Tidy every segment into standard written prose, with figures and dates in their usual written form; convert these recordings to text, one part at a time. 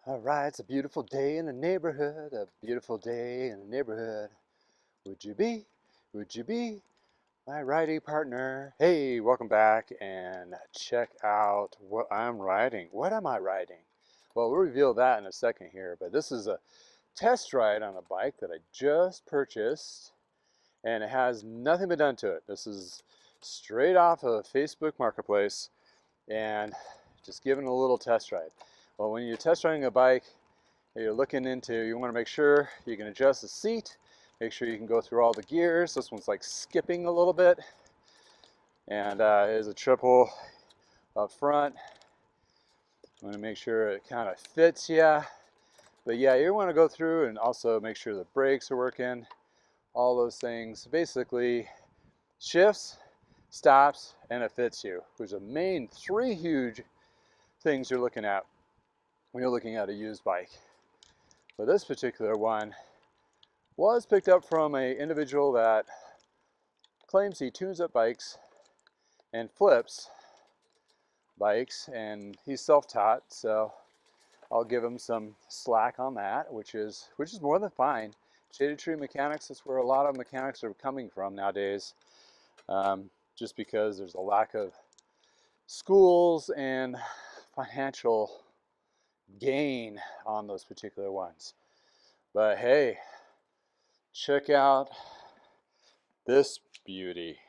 All right, it's a beautiful day in the neighborhood, a beautiful day in the neighborhood. Would you be, would you be my riding partner? Hey, welcome back and check out what I'm riding. What am I riding? Well, we'll reveal that in a second here, but this is a test ride on a bike that I just purchased and it has nothing been done to it. This is straight off of Facebook Marketplace and just giving a little test ride. Well, when you're test riding a bike, you want to make sure you can adjust the seat, make sure you can go through all the gears. This one's like skipping a little bit, and it is a triple up front. You want to make sure it kind of fits you. But yeah, you want to go through and also make sure the brakes are working, all those things. Basically, shifts, stops, and it fits you. There's the main three huge things you're looking at when you're looking at a used bike. But this particular one was picked up from an individual that claims he tunes up bikes and flips bikes, and he's self-taught, so I'll give him some slack on that, which is more than fine. Shaded tree mechanics is where a lot of mechanics are coming from nowadays, just because there's a lack of schools and financial gain on those particular ones. But hey, check out this beauty.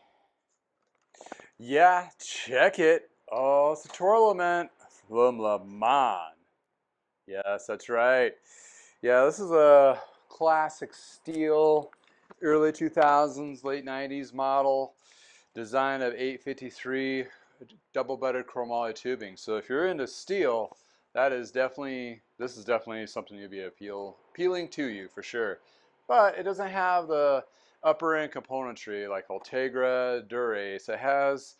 Yeah, check it. Oh, it's a Tourmalet from LeMond. Yes, that's right. Yeah, this is a classic steel, early 2000s, late 90s model, design of 853 double-bedded chromoly tubing. So if you're into steel, this is definitely something you'll be appealing to you for sure. But it doesn't have the upper end componentry like Ultegra, Dura-Ace. It has,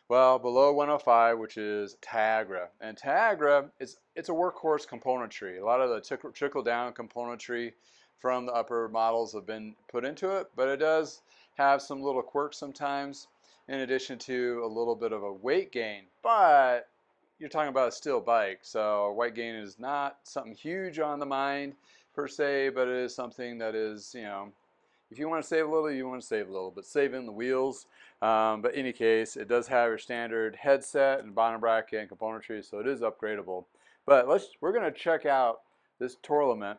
well, below 105, which is Tiagra. And Tiagra, it's a workhorse componentry. A lot of the trickle down componentry from the upper models have been put into it, but it does have some little quirks sometimes, in addition to a little bit of a weight gain. But you're talking about a steel bike, so weight gain is not something huge on the mind per se, but it is something that is, if you want to save a little, you want to save a little, but save in the wheels. But in any case, it does have your standard headset and bottom bracket and componentry, so it is upgradable. But we're going to check out this Tourmalet,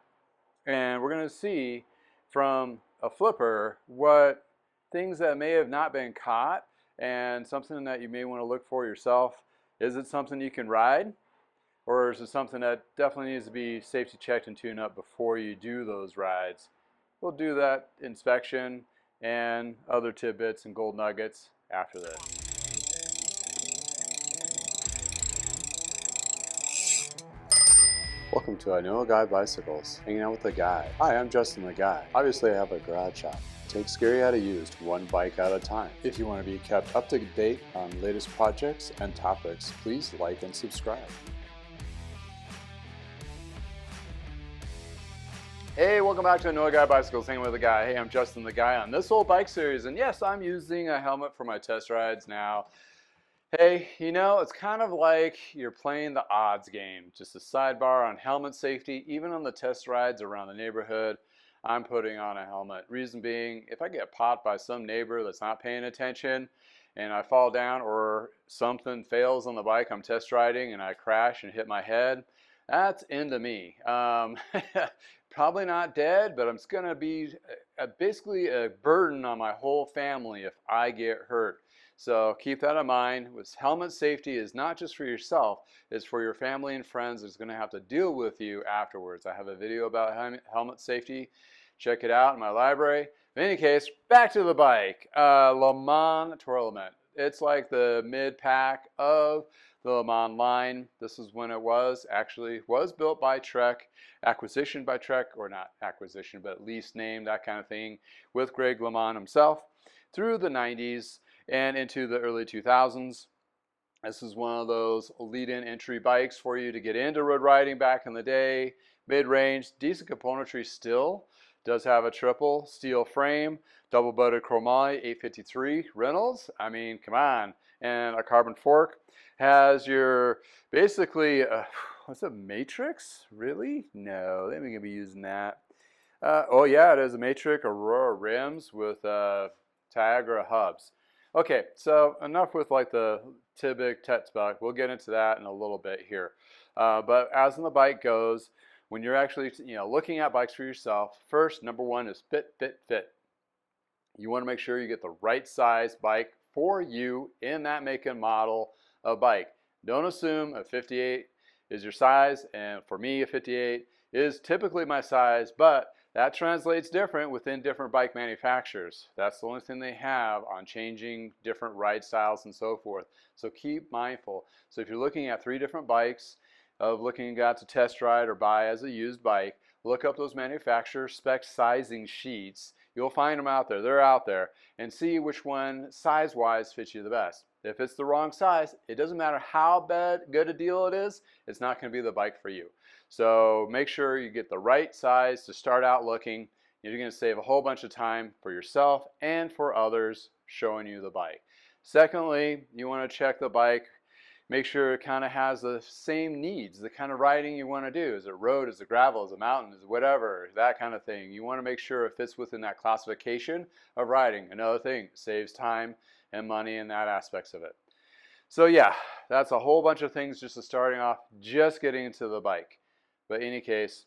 and we're going to see from a flipper what things that may have not been caught and something that you may want to look for yourself. Is it something you can ride, or is it something that definitely needs to be safety checked and tuned up before you do those rides? We'll do that inspection and other tidbits and gold nuggets after this. Welcome to I Know a Guy Bicycles, hanging out with a guy. Hi, I'm Justin the Guy. Obviously I have a garage shop. Take scary out of used, one bike at a time. If you want to be kept up to date on latest projects and topics, please like and subscribe. Hey, welcome back to I Know a Guy Bicycles, hanging with a guy. Hey, I'm Justin the Guy on this old bike series, and yes, I'm using a helmet for my test rides now. Hey, it's kind of like you're playing the odds game. Just a sidebar on helmet safety. Even on the test rides around the neighborhood, I'm putting on a helmet. Reason being, if I get popped by some neighbor that's not paying attention and I fall down, or something fails on the bike I'm test riding and I crash and hit my head, that's into me. Probably not dead, but I'm going to be basically a burden on my whole family if I get hurt. So keep that in mind. Helmet safety is not just for yourself, it's for your family and friends that's going to have to deal with you afterwards. I have a video about helmet safety. Check it out in my library. In any case, back to the bike. LeMond Tourmalet. It's like the mid-pack of the LeMond line. This is when it was built by Trek, acquisition by Trek, or not acquisition, but at least named, that kind of thing, with Greg LeMond himself through the 90s and into the early 2000s. This is one of those lead-in entry bikes for you to get into road riding back in the day. Mid-range, decent componentry still. Does have a triple steel frame, double-bedded chromoly 853 Reynolds. I mean, come on. And a carbon fork. Has your basically what's a Matrix? Really? No, they ain't gonna be using that. Oh yeah, it is a Matrix Aurora rims with Tiagra hubs. Okay, so enough with like the Tybic tech spec. We'll get into that in a little bit here. But as in the bike goes, when you're actually looking at bikes for yourself, first number one is fit, fit, fit. You want to make sure you get the right size bike for you in that make and model of bike. Don't assume a 58 is your size, and for me a 58 is typically my size, but that translates different within different bike manufacturers. That's the only thing they have on changing different ride styles and so forth. So keep mindful. So if you're looking at 3 different bikes, of looking at to test ride or buy as a used bike, look up those manufacturer spec sizing sheets. You'll find them out there. They're out there. And see which one size-wise fits you the best. If it's the wrong size, it doesn't matter how good a deal it is, it's not going to be the bike for you. So make sure you get the right size to start out looking. You're going to save a whole bunch of time for yourself and for others showing you the bike. Secondly, you want to check the bike. Make sure it kind of has the same needs, the kind of riding you want to do. Is it road, is it gravel, is it mountain, is it whatever, that kind of thing. You want to make sure it fits within that classification of riding. Another thing, saves time and money in that aspects of it. So yeah, that's a whole bunch of things just starting off, just getting into the bike. But in any case,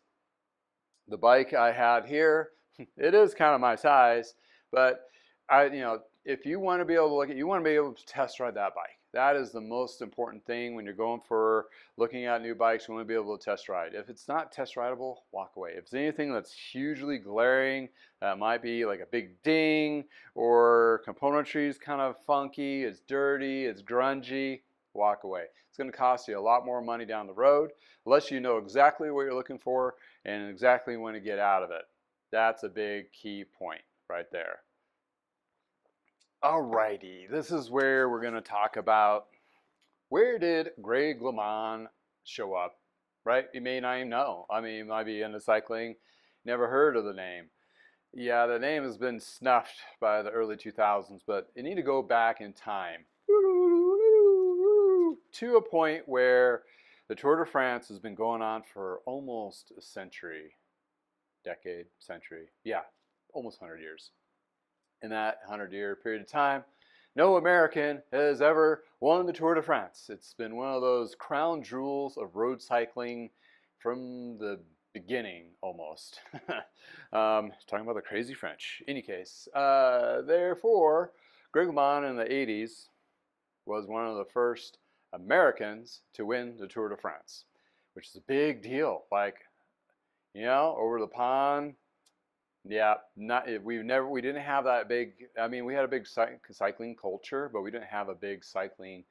the bike I had here, it is kind of my size, but if you want to be able to look at, you want to be able to test ride that bike. That is the most important thing when you're going for looking at new bikes. You want to be able to test ride. If it's not test rideable, walk away. If it's anything that's hugely glaring, that might be like a big ding, or componentry is kind of funky, it's dirty, it's grungy, walk away. It's going to cost you a lot more money down the road, unless you know exactly what you're looking for and exactly when to get out of it. That's a big key point right there. Alrighty, this is where we're going to talk about where did Greg LeMond show up, right? You may not even know. I mean, you might be into cycling, never heard of the name. Yeah, the name has been snuffed by the early 2000s, but you need to go back in time to a point where the Tour de France has been going on for almost a century, decade, century, yeah, almost 100 years. In that 100-year period of time, no American has ever won the Tour de France. It's been one of those crown jewels of road cycling from the beginning, almost. Talking about the crazy French. Any case, therefore, Greg LeMond in the 80s was one of the first Americans to win the Tour de France, which is a big deal. Like, over the pond. Yeah, we didn't have that big. I mean, we had a big cycling culture, but we didn't have a big cycling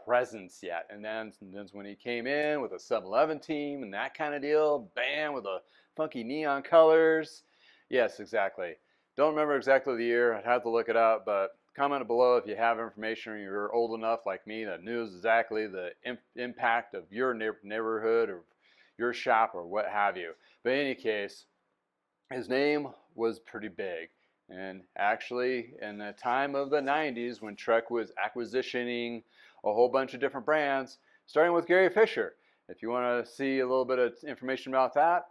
presence yet. And then when he came in with a 7-Eleven team and that kind of deal, bam, with the funky neon colors. Yes, exactly. Don't remember exactly the year. I'd have to look it up, but comment below if you have information or you're old enough like me that knows exactly the impact of your neighborhood or your shop or what have you. But in any case, his name was pretty big. And actually, in the time of the 90s, when Trek was acquisitioning a whole bunch of different brands, starting with Gary Fisher. If you want to see a little bit of information about that,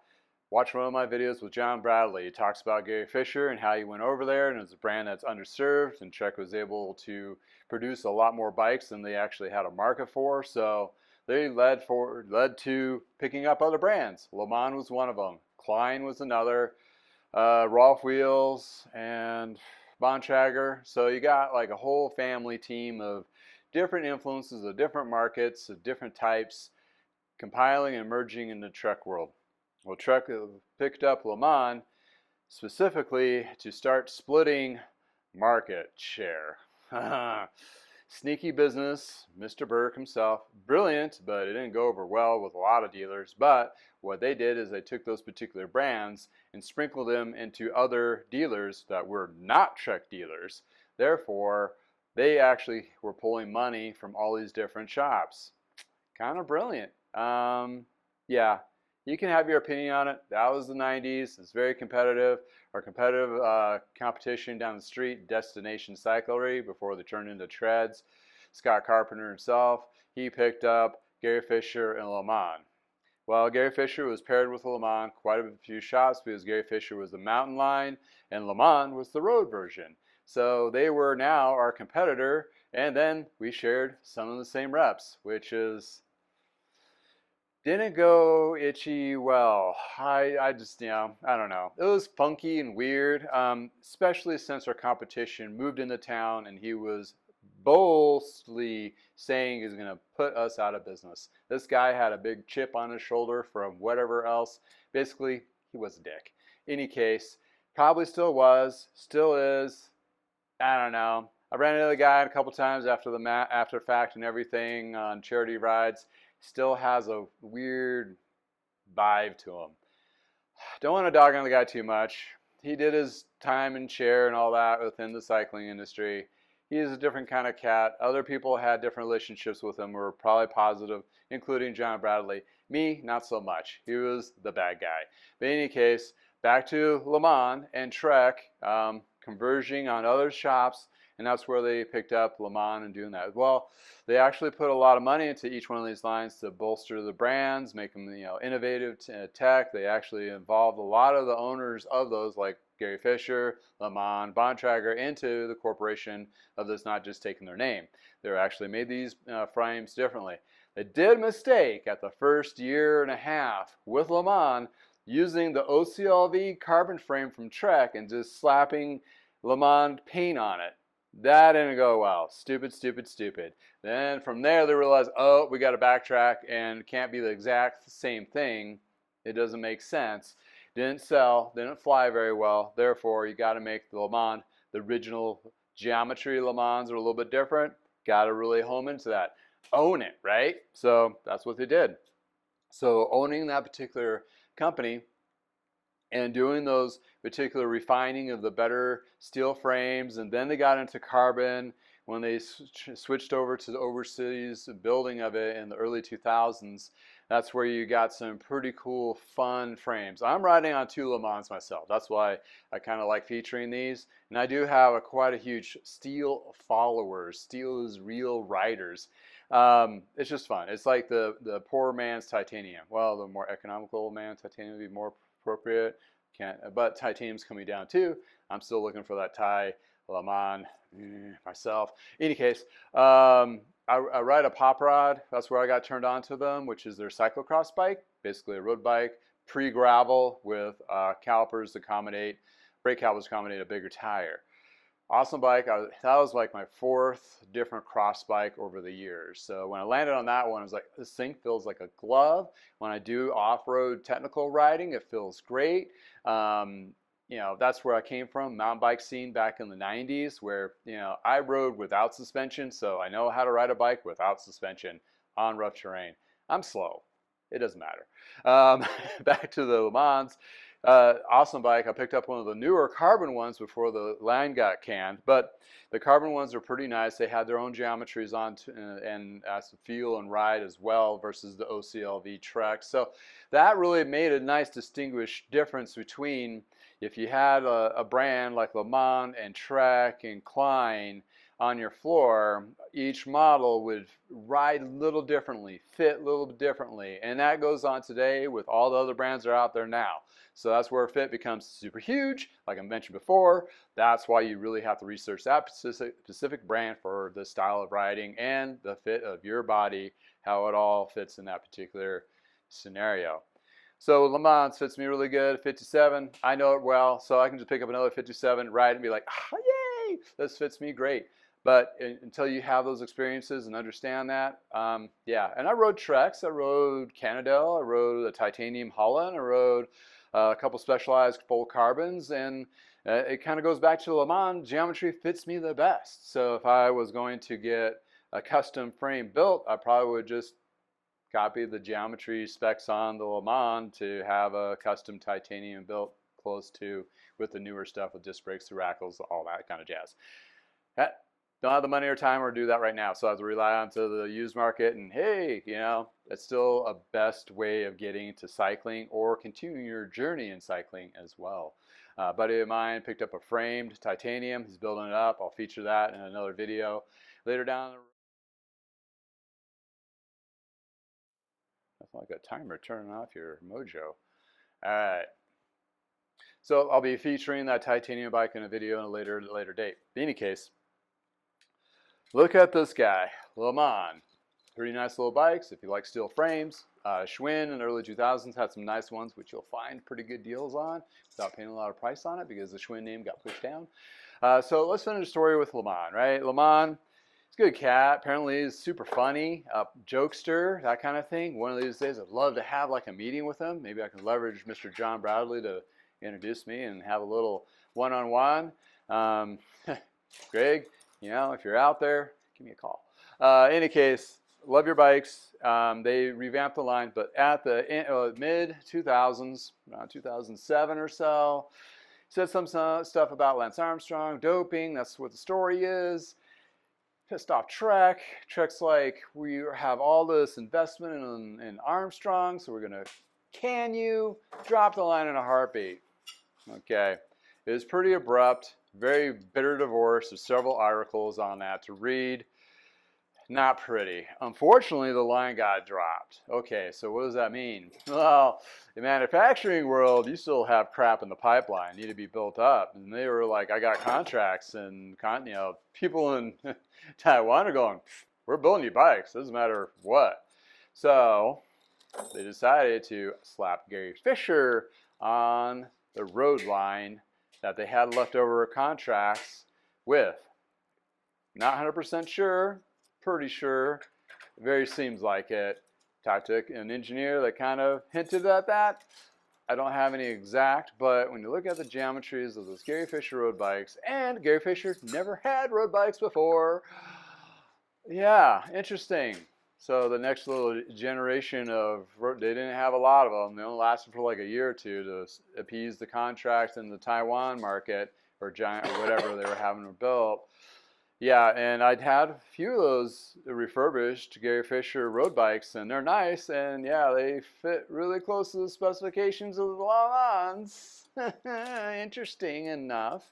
watch one of my videos with John Bradley. He talks about Gary Fisher and how he went over there, and it's a brand that's underserved, and Trek was able to produce a lot more bikes than they actually had a market for. So they led to picking up other brands. LeMond was one of them. Klein was another. Rolf Wheels and Bontrager. So you got like a whole family team of different influences of different markets, of different types, compiling and merging in the Trek world. Well, Trek picked up LeMond specifically to start splitting market share. Sneaky business, Mr. Burke himself, brilliant, but it didn't go over well with a lot of dealers. But what they did is they took those particular brands and sprinkled them into other dealers that were not Trek dealers. Therefore, they actually were pulling money from all these different shops. Kind of brilliant. Yeah, you can have your opinion on it. That was the 90s. It's very competitive. Our competitive competition down the street, Destination Cyclery, before they turned into Treads. Scott Carpenter himself, he picked up Gary Fisher and LeMond. Well, Gary Fisher was paired with LeMond quite a few shots because Gary Fisher was the mountain line and LeMond was the road version. So they were now our competitor, and then we shared some of the same reps, which is didn't go itchy well. I just, I don't know. It was funky and weird, especially since our competition moved into town and he was boldly saying he's going to put us out of business. This guy had a big chip on his shoulder from whatever else. Basically, he was a dick. Any case, probably still is. I don't know. I ran into the guy a couple times after the after fact and everything on charity rides. Still has a weird vibe to him. Don't want to dog on the guy too much. He did his time and share and all that within the cycling industry. He is a different kind of cat. Other people had different relationships with him, were probably positive, including John Bradley. Me, not so much. He was the bad guy. But in any case, back to LeMond and Trek, converging on other shops, and that's where they picked up LeMond and doing that. Well, they actually put a lot of money into each one of these lines to bolster the brands, make them innovative tech. They actually involved a lot of the owners of those, like Gary Fisher, LeMond, Bontrager, into the corporation of this, not just taking their name. They actually made these frames differently. They did a mistake at the first year and a half with LeMond using the OCLV carbon frame from Trek and just slapping LeMond paint on it. That didn't go well. Stupid, stupid, stupid. Then from there they realized, oh, we got to backtrack and it can't be the exact same thing. It doesn't make sense. Didn't sell, didn't fly very well. Therefore, you got to make the LeMond, the original geometry LeMonds are a little bit different. Got to really home into that. Own it, right? So that's what they did. So owning that particular company and doing those particular refining of the better steel frames, and then they got into carbon when they switched over to the overseas building of it in the early 2000s. That's where you got some pretty cool, fun frames. I'm riding on 2 LeMonds myself. That's why I kind of like featuring these. And I do have quite a huge steel followers. Steel is real riders. It's just fun. It's like the poor man's titanium. Well, the more economical man's titanium would be more appropriate. But titanium's coming down too. I'm still looking for that LeMond myself. In any case, I ride a pop rod. That's where I got turned on to them, which is their cyclocross bike, basically a road bike, pre-gravel with calipers to accommodate, brake calipers to accommodate a bigger tire. Awesome bike. That was like my 4th different cross bike over the years. So when I landed on that one, I was like, this thing feels like a glove. When I do off-road technical riding, it feels great. That's where I came from, mountain bike scene back in the 90s, where, I rode without suspension, so I know how to ride a bike without suspension on rough terrain. I'm slow. It doesn't matter. Back to the LeMonds. Awesome bike. I picked up one of the newer carbon ones before the line got canned, but the carbon ones are pretty nice. They had their own geometries on and as to feel and ride as well versus the OCLV Trek. So that really made a nice distinguished difference between if you had a brand like LeMond and Trek and Klein on your floor, each model would ride a little differently, fit a little differently, and that goes on today with all the other brands that are out there now. So that's where fit becomes super huge. Like I mentioned before, that's why you really have to research that specific brand for the style of riding and the fit of your body, how it all fits in that particular scenario. So LeMond fits me really good, 57. I know it well, so I can just pick up another 57, ride and be like, oh, yay, this fits me great. But until you have those experiences and understand that, yeah. And I rode Treks, I rode Cannondale, I rode a titanium Holland, I rode a couple specialized full carbons, and it kind of goes back to LeMond. Geometry fits me the best. So if I was going to get a custom frame built, I probably would just copy the geometry specs on the LeMond to have a custom titanium built close to with the newer stuff with disc brakes, through-axles, all that kind of jazz. Don't have the money or time or do that right now, so I have to rely on to the used market, and hey, it's still a best way of getting into cycling or continuing your journey in cycling as well. A buddy of mine picked up a framed titanium. He's building it up. I'll feature that in another video later down the road. like a timer turning off your mojo. All right. So I'll be featuring that titanium bike in a video in a later date. In any case, look at this guy, LeMond. Pretty nice little bikes if you like steel frames. Schwinn in the early 2000s had some nice ones, which you'll find pretty good deals on without paying a lot of price on it because the Schwinn name got pushed down. So let's finish the story with LeMond, right? LeMond, he's a good cat. Apparently he's super funny, jokester, that kind of thing. One of these days I'd love to have like a meeting with him. Maybe I can leverage Mr. John Bradley to introduce me and have a little one-on-one. Greg, you know, if you're out there, give me a call. Any case, love your bikes. They revamped the line, but at the mid-2000s, around 2007 or so, said some stuff about Lance Armstrong, doping. That's what the story is. Pissed off Trek. Trek's like, we have all this investment in Armstrong, so we're going to can you drop the line in a heartbeat. Okay. It was pretty abrupt, very bitter divorce. There's several articles on that to read. Not pretty. Unfortunately, the line got dropped. Okay, so what does that mean? Well, in the manufacturing world, you still have crap in the pipeline, need to be built up. And they were like, I got contracts, and you know, people in Taiwan are going, we're building you bikes. Doesn't matter what. So they decided to slap Gary Fisher on the road line that they had leftover contracts with. Not 100% sure. Pretty sure, very seems like it. Talked to an engineer that kind of hinted at that. I don't have any exact, but when you look at the geometries of those Gary Fisher road bikes, and Gary Fisher never had road bikes before, yeah, interesting. So the next little generation of, they didn't have a lot of them. They only lasted for like a year or two to appease the contracts in the Taiwan market or giant or whatever they were having built. Yeah, and I'd had a few of those refurbished Gary Fisher road bikes, and they're nice, and yeah, they fit really close to the specifications of the LeMonds. Interesting enough.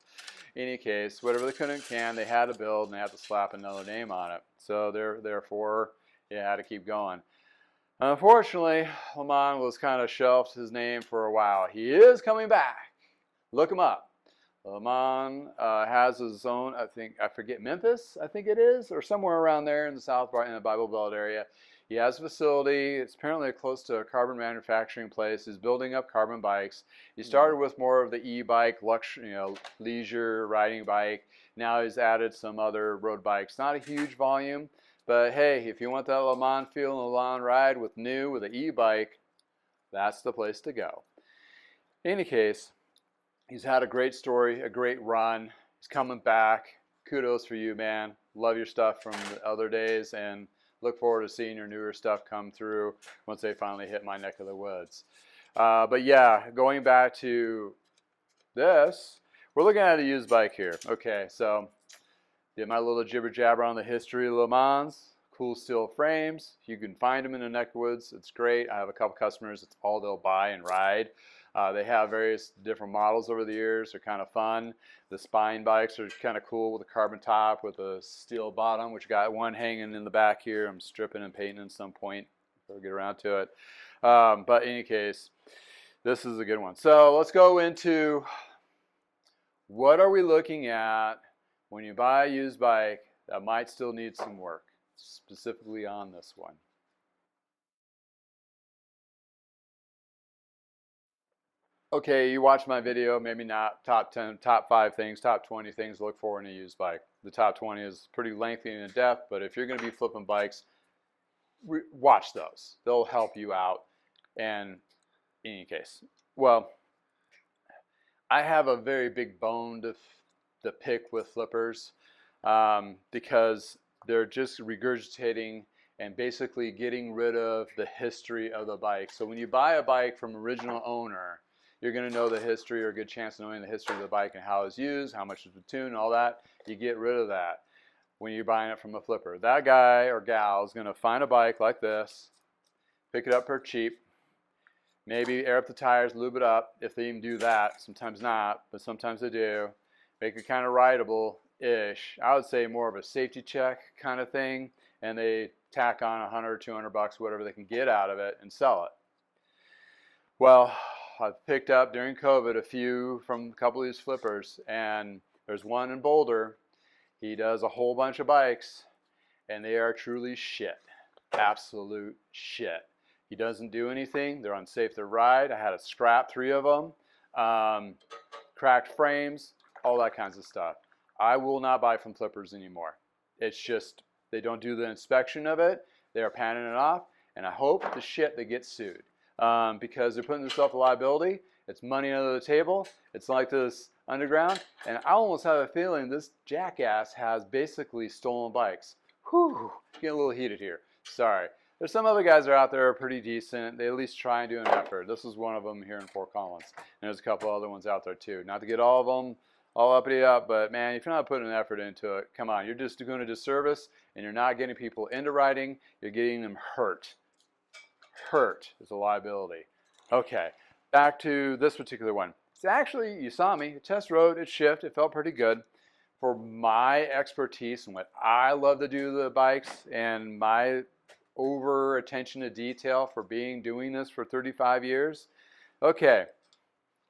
In any case, whatever they can, they had to build, and they had to slap another name on it. So therefore, it had to keep going. Unfortunately, LeMond was kind of shelved his name for a while. He is coming back. Look him up. LeMond has his own, I forget, Memphis, I think it is, or somewhere around there in the South, in the Bible Belt area. He has a facility. It's apparently close to a carbon manufacturing place. He's building up carbon bikes. He started with more of the e-bike, luxury, you know, leisure riding bike. Now he's added some other road bikes. Not a huge volume, but hey, if you want that LeMond feel and LeMond ride with an e-bike, that's the place to go. In any case, he's had a great story, a great run. He's coming back. Kudos for you, man. Love your stuff from the other days, and look forward to seeing your newer stuff come through once they finally hit my neck of the woods. But yeah, going back to this, we're looking at a used bike here. Okay, so did my little jibber jabber on the history of LeMonds. Cool steel frames. You can find them in the neck of the woods. It's great. I have a couple customers. It's all they'll buy and ride. They have various different models over the years. They're kind of fun. The spine bikes are kind of cool with a carbon top with a steel bottom, which got one hanging in the back here. I'm stripping and painting at some point. We'll get around to it. But in any case, this is a good one. So let's go into what are we looking at when you buy a used bike that might still need some work, specifically on this one. Okay, you watched my video, maybe not top 10, top 5 things, top 20 things to look for in a used bike. The top 20 is pretty lengthy and in-depth, but if you're going to be flipping bikes, watch those. They'll help you out. And in any case, well, I have a very big bone to pick with flippers because they're just regurgitating and basically getting rid of the history of the bike. So when you buy a bike from original owner, you're going to know the history, or a good chance of knowing the history of the bike and how it's used, how much is the tune, all that. You get rid of that when you're buying it from a flipper. That guy or gal is going to find a bike like this, pick it up for cheap, maybe air up the tires, lube it up, if they even do that. Sometimes not, but sometimes they do. Make it kind of rideable-ish. I would say more of a safety check kind of thing, and they tack on 100 or 200 bucks, whatever they can get out of it, and sell it. Well, I've picked up during COVID a few from a couple of these flippers, and there's one in Boulder. He does a whole bunch of bikes, and they are truly shit. Absolute shit. He doesn't do anything. They're unsafe to ride. I had to scrap 3 of them. Cracked frames, all that kinds of stuff. I will not buy from flippers anymore. It's just, they don't do the inspection of it. They are panning it off, and I hope the shit they get sued. Because they're putting themselves in liability. It's money under the table. It's like this underground. And I almost have a feeling this jackass has basically stolen bikes. Whew, getting a little heated here. Sorry. There's some other guys that are out there are pretty decent. They at least try and do an effort. This is one of them here in Fort Collins. And there's a couple other ones out there too. Not to get all of them all uppity up, but man, if you're not putting an effort into it, come on. You're just doing a disservice, and you're not getting people into riding. You're getting them hurt. Hurt is a liability. Okay, back to this particular one. It's actually, you saw me, test rode, it shifted, it felt pretty good. For my expertise and what I love to do to the bikes and my over attention to detail for doing this for 35 years. Okay,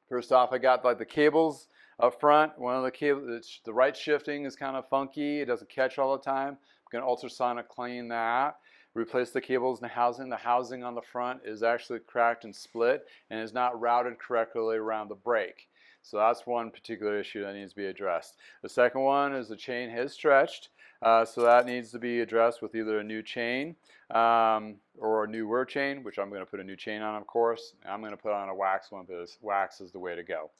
first off, I got like the cables up front. One of the cables, the right shifting is kind of funky. It doesn't catch all the time. I'm going to ultrasonic clean that. Replace the cables and the housing. The housing on the front is actually cracked and split and is not routed correctly around the brake. So that's one particular issue that needs to be addressed. The second one is the chain has stretched. So that needs to be addressed with either a new chain or a newer chain, which I'm going to put a new chain on, of course. And I'm going to put on a wax one because wax is the way to go.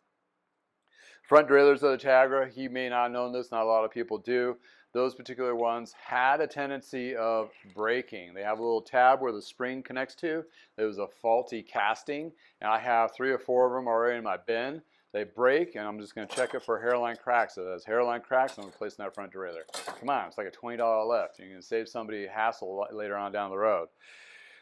Front derailleurs of the Tiagra, he may not know this, not a lot of people do. Those particular ones had a tendency of breaking. They have a little tab where the spring connects to. There was a faulty casting, and I have 3 or 4 of them already in my bin. They break, and I'm just going to check it for hairline cracks. So if there's hairline cracks, I'm replacing that front derailleur. Come on, it's like a $20 lift. You can save somebody hassle later on down the road.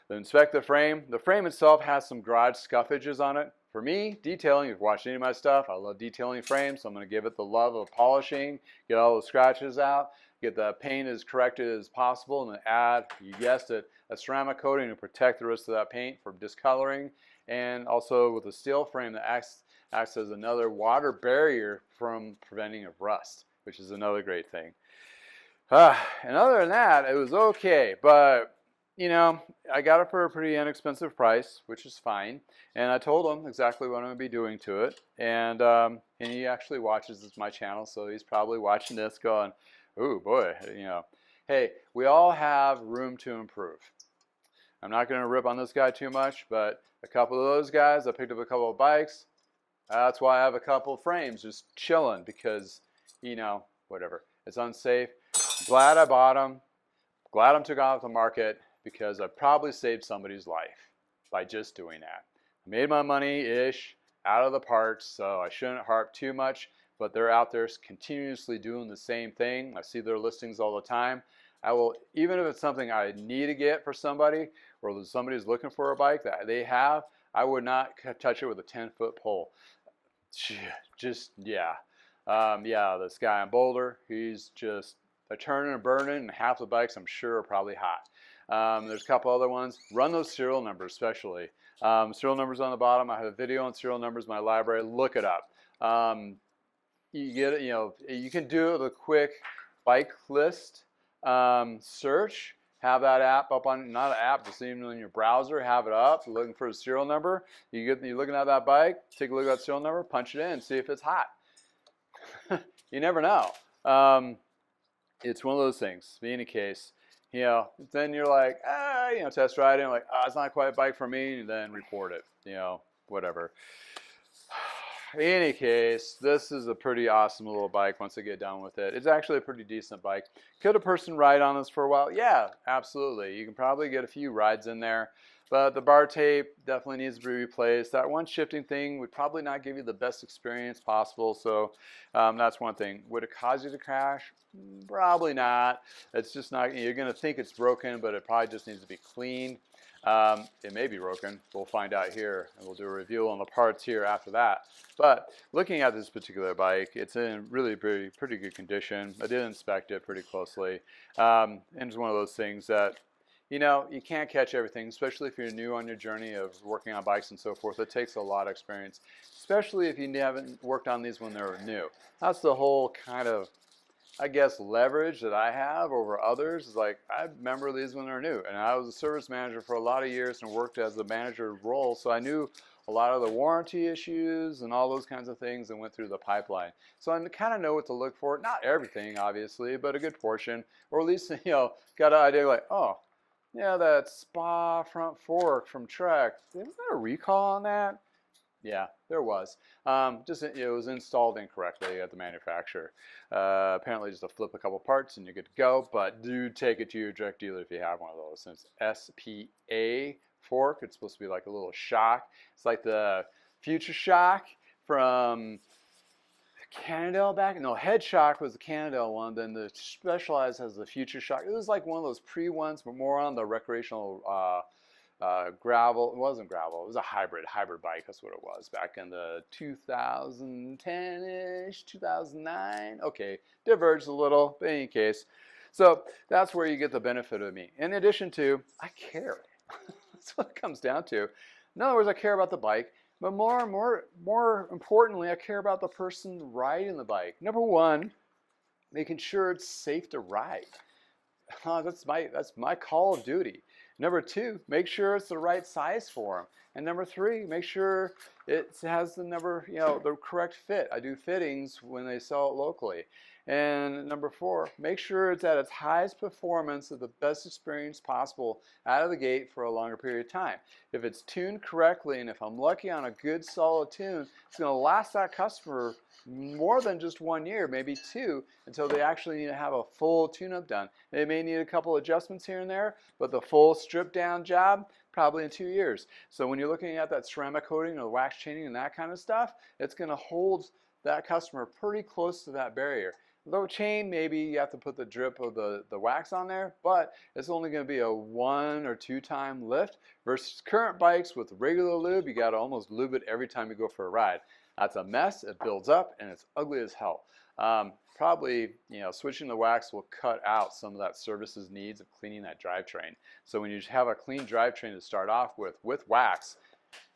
Then inspect the frame. The frame itself has some garage scuffages on it. For me, detailing, you've watched any of my stuff, I love detailing frames, so I'm going to give it the love of polishing, get all the scratches out, get the paint as corrected as possible, and then add, you guessed it, a ceramic coating to protect the rest of that paint from discoloring, and also with a steel frame that acts as another water barrier from preventing of rust, which is another great thing. And other than that, it was okay, but you know, I got it for a pretty inexpensive price, which is fine. And I told him exactly what I'm going to be doing to it. And he actually watches my channel, so he's probably watching this going, ooh, boy, you know. Hey, we all have room to improve. I'm not going to rip on this guy too much, but a couple of those guys, I picked up a couple of bikes. That's why I have a couple of frames just chilling because, you know, whatever. It's unsafe. Glad I bought them. Glad I took off the market, because I probably saved somebody's life by just doing that. I made my money-ish out of the parts, so I shouldn't harp too much, but they're out there continuously doing the same thing. I see their listings all the time. I will, even if it's something I need to get for somebody, or somebody's looking for a bike that they have, I would not touch it with a 10-foot pole. Just, yeah. Yeah, this guy in Boulder, he's just a turning and burning, and half the bikes I'm sure are probably hot. There's a couple other ones. Run those serial numbers, especially. Serial numbers on the bottom. I have a video on serial numbers in my library. Look it up. You get it. You know, you can do the quick bike list search. Have that app up on, not an app, just even in your browser. Have it up. Looking for a serial number. You're looking at that bike. Take a look at that serial number. Punch it in. See if it's hot. You never know. It's one of those things. In any case. You know, then you're like, you know, test ride it, like, it's not quite a bike for me, and then report it, you know, whatever. In any case, this is a pretty awesome little bike once I get done with it. It's actually a pretty decent bike. Could a person ride on this for a while? Yeah, absolutely. You can probably get a few rides in there, but the bar tape definitely needs to be replaced. That one shifting thing would probably not give you the best experience possible, so that's one thing. Would it cause you to crash? Probably not. It's just not, you're going to think it's broken, but it probably just needs to be cleaned. It may be broken. We'll find out here, and we'll do a review on the parts here after that. But looking at this particular bike, it's in really pretty good condition. I did inspect it pretty closely. And it's one of those things that, you know, you can't catch everything, especially if you're new on your journey of working on bikes and so forth. It takes a lot of experience, especially if you haven't worked on these when they're new. That's the whole kind of, I guess, leverage that I have over others. Is like, I remember these when they're new, and I was a service manager for a lot of years and worked as a manager role, so I knew a lot of the warranty issues and all those kinds of things that went through the pipeline. So I kind of know what to look for. Not everything, obviously, but a good portion, or at least, you know, got an idea like, oh, yeah, that Spa front fork from Trek, was there a recall on that? Yeah, there was. Just it was installed incorrectly at the manufacturer. Apparently, just to flip a couple parts and you're good to go. But do take it to your direct dealer if you have one of those. Since SPA fork, it's supposed to be like a little shock. It's like the Future Shock from Cannondale back. No, Head Shock was the Cannondale one. Then the Specialized has the Future Shock. It was like one of those pre ones, but more on the recreational. Gravel. It wasn't gravel. It was a hybrid bike. That's what it was back in the 2010-ish, 2009. Okay, diverged a little, but in any case. So that's where you get the benefit of me. In addition to, I care. That's what it comes down to. In other words, I care about the bike, but more importantly, I care about the person riding the bike. Number one, making sure it's safe to ride. That's my call of duty. Number two, make sure it's the right size for them. And number three, make sure it has the the correct fit. I do fittings when they sell it locally. And number four, make sure it's at its highest performance of the best experience possible out of the gate for a longer period of time. If it's tuned correctly, and if I'm lucky on a good solid tune, it's going to last that customer more than just 1 year, maybe two, until they actually need to have a full tune-up done. They may need a couple adjustments here and there, but the full strip-down job, probably in 2 years. So when you're looking at that ceramic coating or wax chaining and that kind of stuff, it's going to hold that customer pretty close to that barrier. Low chain, maybe you have to put the drip of the wax on there, but it's only going to be a 1 or 2 time lift versus current bikes with regular lube. You got to almost lube it every time you go for a ride. That's a mess. It builds up and it's ugly as hell. Probably, switching the wax will cut out some of that services needs of cleaning that drivetrain. So when you have a clean drivetrain to start off with wax,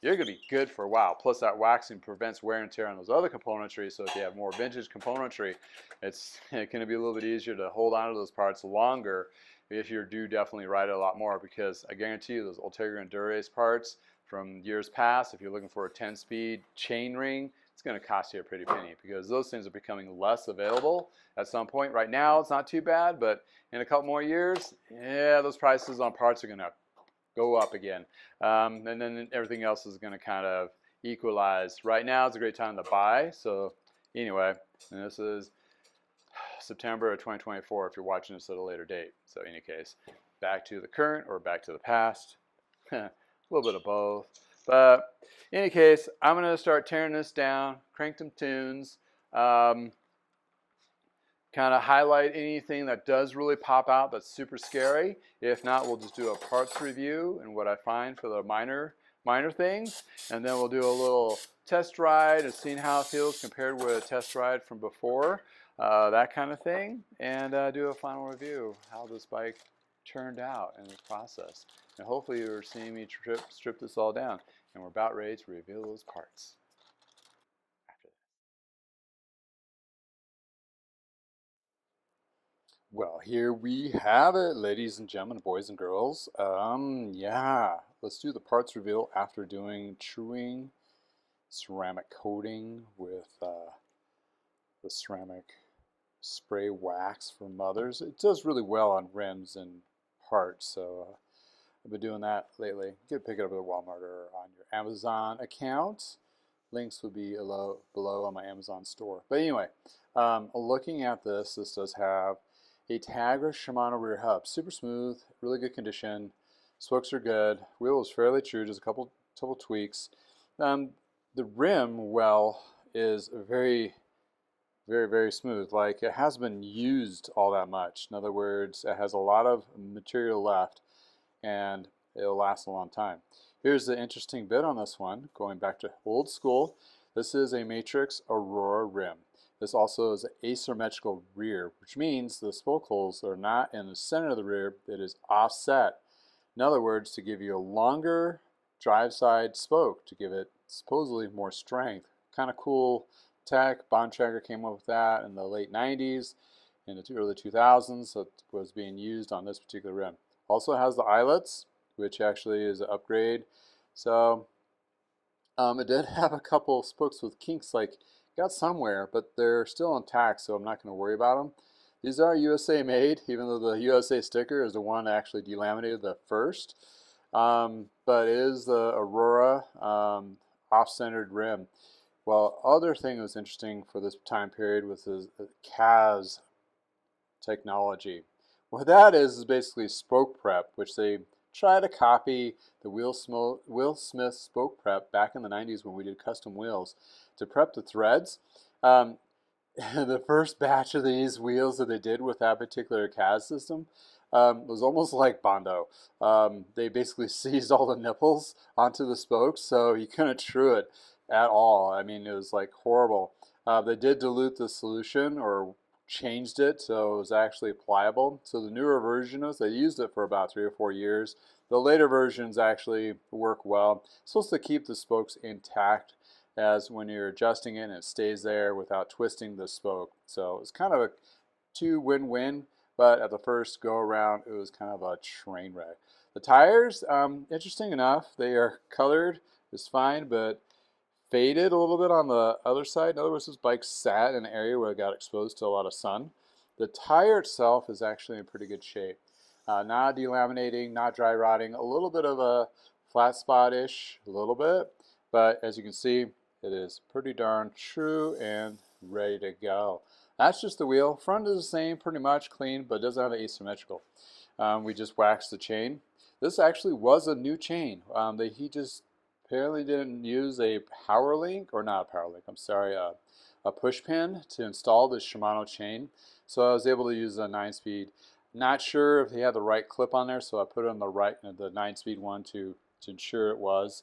you're going to be good for a while. Plus that waxing prevents wear and tear on those other componentry. So if you have more vintage componentry, it's going to be a little bit easier to hold on to those parts longer if you do definitely ride it a lot more, because I guarantee you those Ultegra and Dura-Ace parts from years past, if you're looking for a 10-speed chain ring, it's going to cost you a pretty penny, because those things are becoming less available at some point. Right now it's not too bad, but in a couple more years, yeah, those prices on parts are going to go up again. And then everything else is going to kind of equalize. Right now it's a great time to buy. So anyway, and this is September of 2024 if you're watching this at a later date. So in any case, back to the current or back to the past. A little bit of both. But in any case, I'm going to start tearing this down, crank some tunes, kind of highlight anything that does really pop out that's super scary. If not, we'll just do a parts review and what I find for the minor things. And then we'll do a little test ride and seeing how it feels compared with a test ride from before, that kind of thing. And do a final review of how this bike turned out in the process. And hopefully you're seeing me strip this all down. And we're about ready to reveal those parts. Well, here we have it, ladies and gentlemen, boys and girls. Yeah, let's do the parts reveal after doing truing ceramic coating with the ceramic spray wax from others. It does really well on rims and parts, so I've been doing that lately. You can pick it up at Walmart or on your Amazon account. Links will be below on my Amazon store. But anyway, looking at this does have a Tagra Shimano rear hub. Super smooth, really good condition. Spokes are good. Wheel is fairly true, just a couple tweaks. The rim well is very, very, very smooth. Like, it hasn't been used all that much. In other words, it has a lot of material left and it'll last a long time. Here's the interesting bit on this one, going back to old school. This is a Matrix Aurora rim. This also is an asymmetrical rear, which means the spoke holes are not in the center of the rear. It is offset In other words, to give you a longer drive side spoke to give it supposedly more strength. Kind of cool tech. Bontrager came up with that in the late 90s, in the early 2000s, so it was being used on this particular rim. Also has the eyelets, which actually is an upgrade. So it did have a couple spokes with kinks, like got somewhere, but they're still intact, so I'm not going to worry about them. These are USA made, even though the USA sticker is the one that actually delaminated the first. But it is the Aurora off-centered rim. Well, other thing that was interesting for this time period was the CAS technology. What that is basically spoke prep, which they try to copy the Will Smith spoke prep back in the 90s when we did custom wheels to prep the threads. The first batch of these wheels that they did with that particular CAS system was almost like Bondo. They basically seized all the nipples onto the spokes, so you couldn't true it at all. I mean, it was like horrible. They did dilute the solution or changed it so it was actually pliable. So the newer versions, they used it for about 3 or 4 years. The later versions actually work well. It's supposed to keep the spokes intact as when you're adjusting it and it stays there without twisting the spoke. So it's kind of a two win-win, but at the first go around it was kind of a train wreck. The tires, interesting enough, they are colored, it's fine, but faded a little bit on the other side. In other words, this bike sat in an area where it got exposed to a lot of sun. The tire itself is actually in pretty good shape. Not delaminating, not dry rotting, a little bit of a flat spot-ish, a little bit, but as you can see, it is pretty darn true and ready to go. That's just the wheel. Front is the same, pretty much clean, but doesn't have an asymmetrical. We just waxed the chain. This actually was a new chain. He just apparently didn't use a power link, or not a power link, I'm sorry, a push pin to install this Shimano chain. So I was able to use a 9-speed. Not sure if he had the right clip on there, so I put it on the 9-speed one to ensure it was.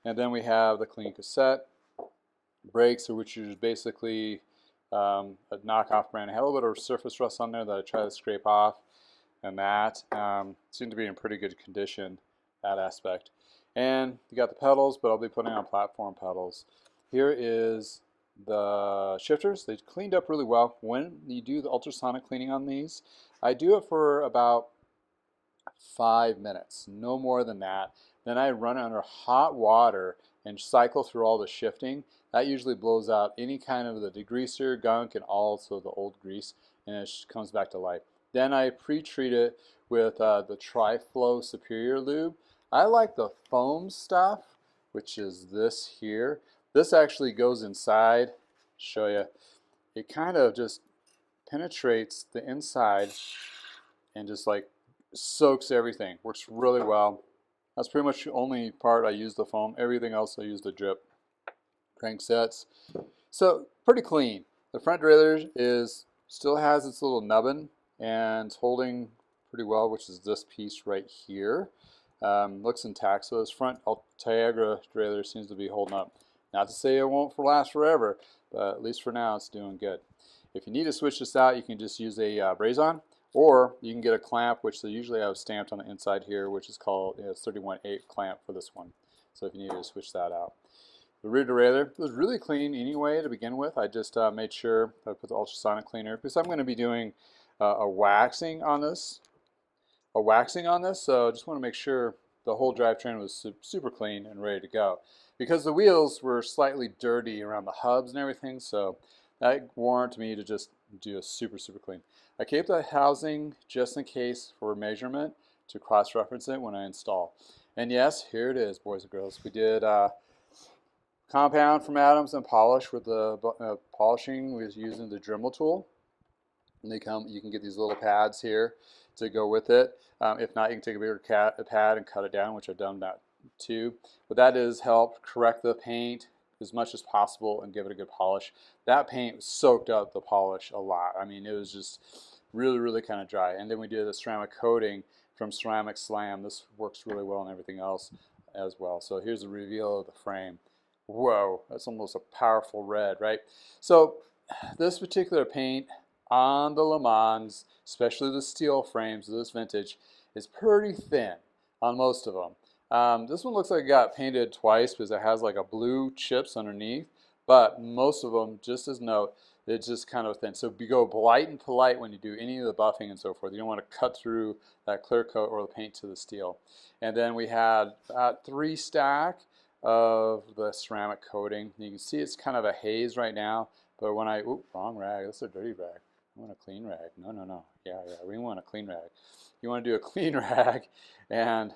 And then we have the clean cassette. Brakes, which is basically a knockoff brand. I had a little bit of surface rust on there that I tried to scrape off, and that seemed to be in pretty good condition, that aspect. And you got the pedals, but I'll be putting on platform pedals. Here is the shifters. They cleaned up really well. When you do the ultrasonic cleaning on these, I do it for about 5 minutes, no more than that. Then I run it under hot water and cycle through all the shifting. That usually blows out any kind of the degreaser, gunk, and also the old grease, and it comes back to life. Then I pre-treat it with the Tri-Flow Superior Lube. I like the foam stuff, which is this here. This actually goes inside. Show you. It kind of just penetrates the inside and just like soaks everything. Works really well. That's pretty much the only part I use the foam. Everything else I use the drip. Crank sets. So pretty clean. The front derailleur still has its little nubbin and it's holding pretty well, which is this piece right here. Looks intact. So this front Tiagra derailleur seems to be holding up. Not to say it won't last forever, but at least for now it's doing good. If you need to switch this out, you can just use a braze-on, or you can get a clamp, which they usually have stamped on the inside here, which is called 31/8 clamp for this one. So if you need to switch that out. The rear derailleur was really clean anyway to begin with. I just made sure I put the ultrasonic cleaner because I'm going to be doing a waxing on this. So I just want to make sure the whole drivetrain was super clean and ready to go. Because the wheels were slightly dirty around the hubs and everything, so that warranted me to just do a super clean. I kept the housing just in case for measurement to cross-reference it when I install. And yes, here it is, boys and girls. We did compound from Adams and polish with the polishing. We was using the Dremel tool. And you can get these little pads here to go with it. If not, you can take a bigger pad and cut it down, which I've done that too. But that is help correct the paint as much as possible and give it a good polish. That paint soaked up the polish a lot. I mean, it was just really kind of dry. And then we did a ceramic coating from Ceramic Slam. This works really well and everything else as well. So here's a reveal of the frame. Whoa, that's almost a powerful red, right? So this particular paint on the LeMonds, especially the steel frames of this vintage, is pretty thin. on most of them. This one looks like it got painted twice because it has like a blue chips underneath, but most of them, just as note, it's just kind of thin. So be go light and polite when you do any of the buffing and so forth. You don't want to cut through that clear coat or the paint to the steel. And then we had 3 stack of the ceramic coating. You can see it's kind of a haze right now, but when I, oop, wrong rag, that's a dirty rag. I want a clean rag. No, no, no. Yeah, we want a clean rag. You want to do a clean rag and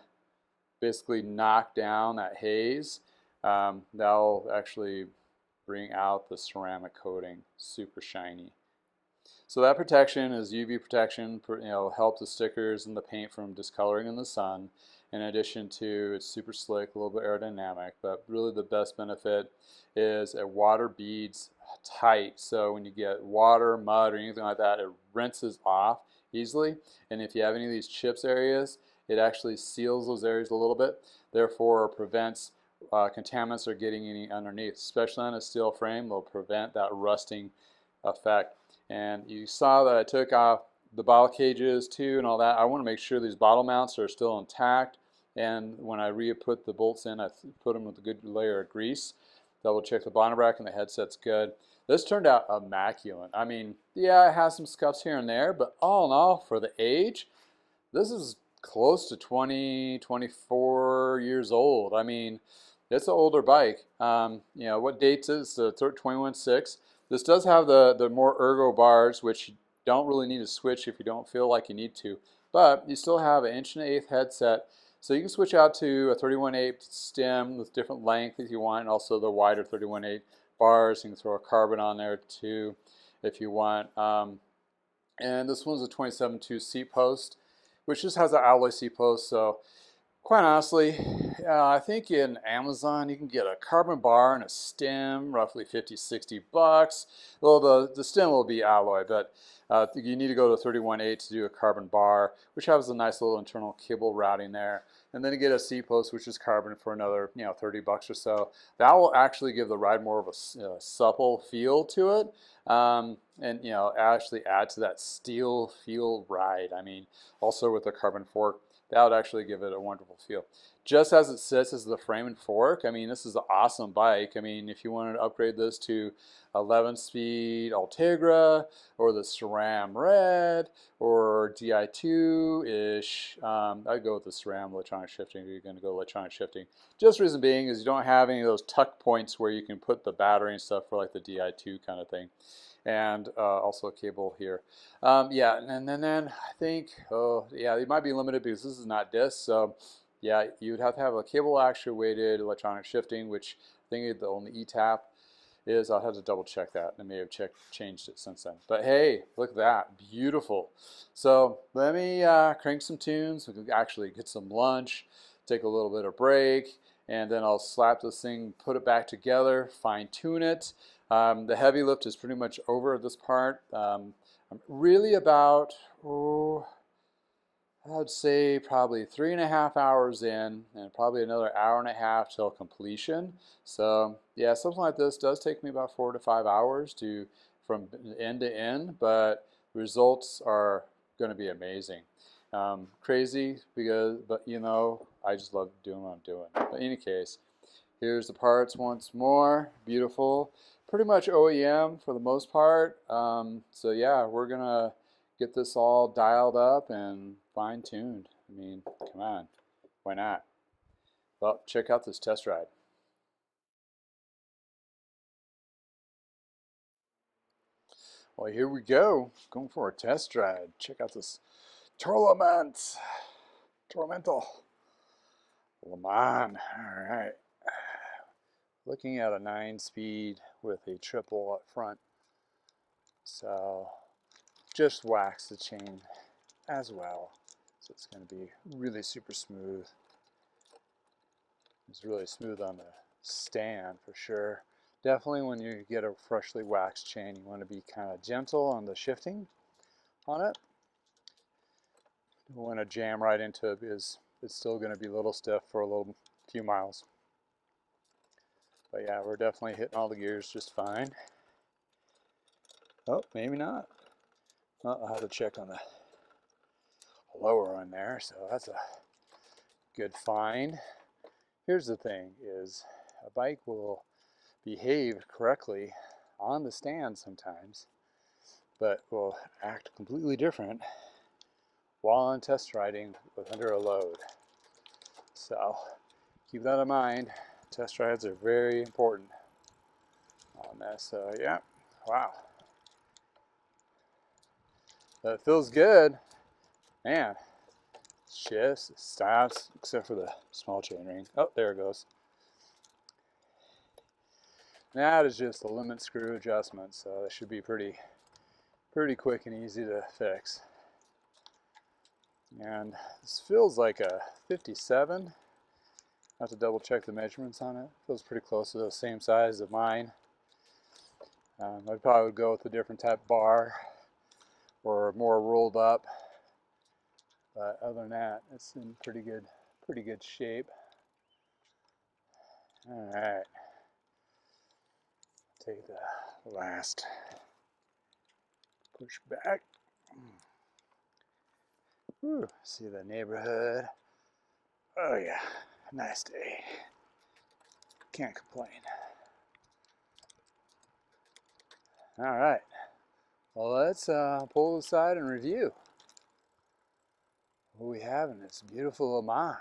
basically knock down that haze. That'll actually bring out the ceramic coating super shiny. So that protection is UV protection, help the stickers and the paint from discoloring in the sun. In addition to, it's super slick, a little bit aerodynamic, but really the best benefit is it water beads tight. So when you get water, mud, or anything like that, it rinses off easily. And if you have any of these chips areas, it actually seals those areas a little bit, therefore prevents contaminants are getting any underneath, especially on a steel frame. They'll prevent that rusting effect. And you saw that I took off the bottle cages too and all that. I want to make sure these bottle mounts are still intact. And when I re-put the bolts in, I put them with a good layer of grease. Double check the bottom bracket and the headset's good. This turned out immaculate. I mean, yeah, it has some scuffs here and there, but all in all, for the age, this is close to 20, 24 years old. I mean, it's an older bike. What dates is the 21.6. This does have the more ergo bars, which you don't really need to switch if you don't feel like you need to. But you still have an 1.1/8 headset. So you can switch out to a 31/8 stem with different length if you want, and also the wider 31/8 bars. You can throw a carbon on there too if you want. And this one's a 27.2 seat post, which just has an alloy seat post. So quite honestly, I think in Amazon you can get a carbon bar and a stem, roughly 50, 60 bucks. Well, the stem will be alloy, but you need to go to 31/8 to do a carbon bar, which has a nice little internal cable routing there. And then you get a C-post, which is carbon, for another 30 bucks or so. That will actually give the ride more of a supple feel to it. And actually add to that steel feel ride. I mean, also with the carbon fork, that would actually give it a wonderful feel. Just as it sits as the frame and fork, I mean, this is an awesome bike. I mean, if you wanted to upgrade this to 11-speed Ultegra or the SRAM Red or Di2-ish, I'd go with the SRAM electronic shifting if you're going to go electronic shifting. Just reason being is you don't have any of those tuck points where you can put the battery and stuff for like the Di2 kind of thing. And also a cable here. Yeah, and then I think, it might be limited because this is not disc. So yeah, you'd have to have a cable actuated electronic shifting, which I think the only E-tap is. I'll have to double check that. I may have changed it since then. But hey, look at that, beautiful. So let me crank some tunes. We can actually get some lunch, take a little bit of break, and then I'll slap this thing, put it back together, fine tune it. The heavy lift is pretty much over this part. I'm really about, I'd say probably 3.5 hours in, and probably another hour and a half till completion. So yeah, something like this does take me about 4 to 5 hours from end to end, but results are going to be amazing. Crazy but I just love doing what I'm doing. But in any case, here's the parts once more. Beautiful. Pretty much OEM for the most part. So yeah, we're going to get this all dialed up and fine-tuned. I mean, come on. Why not? Well, check out this test ride. Well, here we go. Going for a test ride. Check out this Tourmalet. Tormental. LeMond. All right. Looking at a 9-speed with a triple up front. So just wax the chain as well. So it's going to be really super smooth. It's really smooth on the stand for sure. Definitely when you get a freshly waxed chain, you want to be kind of gentle on the shifting on it. You don't want to jam right into it because it's still going to be a little stiff for a few miles. But yeah, we're definitely hitting all the gears just fine. Oh, maybe not. Well, I'll have to check on the lower one there. So that's a good find. Here's the thing is a bike will behave correctly on the stand sometimes, but will act completely different while on test riding with under a load. So keep that in mind. Test rides are very important on this. So yeah, wow. But it feels good. Man, shifts, stops, except for the small chain ring. Oh, there it goes. That is just a limit screw adjustment, so that should be pretty quick and easy to fix. And this feels like a 57. I have to double check the measurements on it. Feels pretty close to the same size as mine. I probably would go with a different type of bar or more rolled up. But other than that, it's in pretty good shape. All right. Take the last push back. Whew, see the neighborhood. Oh yeah, nice day. Can't complain. All right. Well, let's pull aside and review what we have in this beautiful LeMond.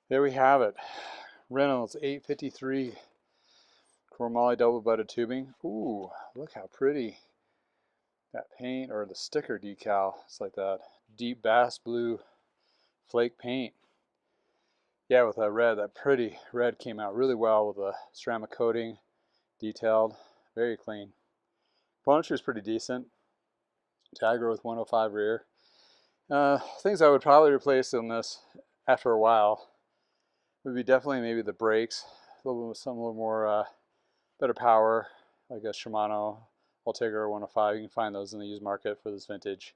There we have it. Reynolds 853 Tourmalet double-butted tubing. Ooh, look how pretty that paint, or the sticker decal. It's like that deep bass blue flake paint. Yeah, with that red, that pretty red came out really well with the ceramic coating, detailed, very clean. Componentry is pretty decent. Tiger with 105 rear. Things I would probably replace in this after a while would be definitely maybe the brakes, a little more better power, like a Shimano Ultegra 105. You can find those in the used market for this vintage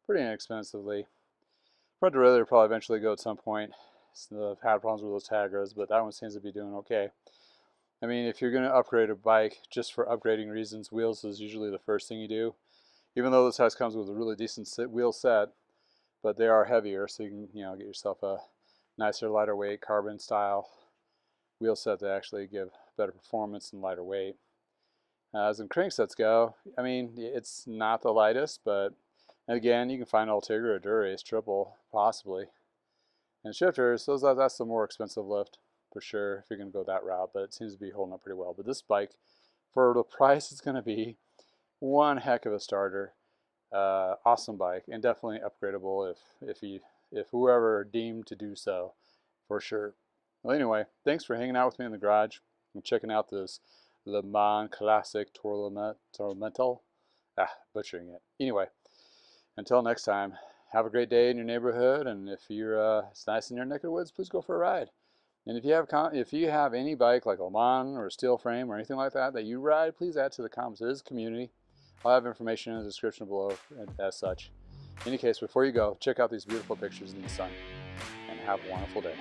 pretty inexpensively. Front derailleur will probably eventually go at some point. So I've had problems with those Tagras, but that one seems to be doing okay. I mean, if you're going to upgrade a bike just for upgrading reasons, wheels is usually the first thing you do. Even though this house comes with a really decent wheel set, but they are heavier, so you can, get yourself a nicer, lighter weight carbon style wheel set that actually give better performance and lighter weight. As in cranksets go, I mean, it's not the lightest, but again, you can find Ultegra or Dura-Ace triple possibly. And shifters, that's the more expensive lift for sure if you're going to go that route, but it seems to be holding up pretty well. But this bike, for the price it's going to be, one heck of a starter. Awesome bike, and definitely upgradable if whoever deemed to do so, for sure. Well, anyway, thanks for hanging out with me in the garage and checking out this LeMond Classic Tourmalet. Butchering it. Anyway, until next time, have a great day in your neighborhood, and if it's nice in your neck of the woods, please go for a ride. And if you have any bike like a LeMond or a steel frame or anything like that you ride, please add to the comments. It is a community. I'll have information in the description below as such. In any case, before you go, check out these beautiful pictures in the sun and have a wonderful day.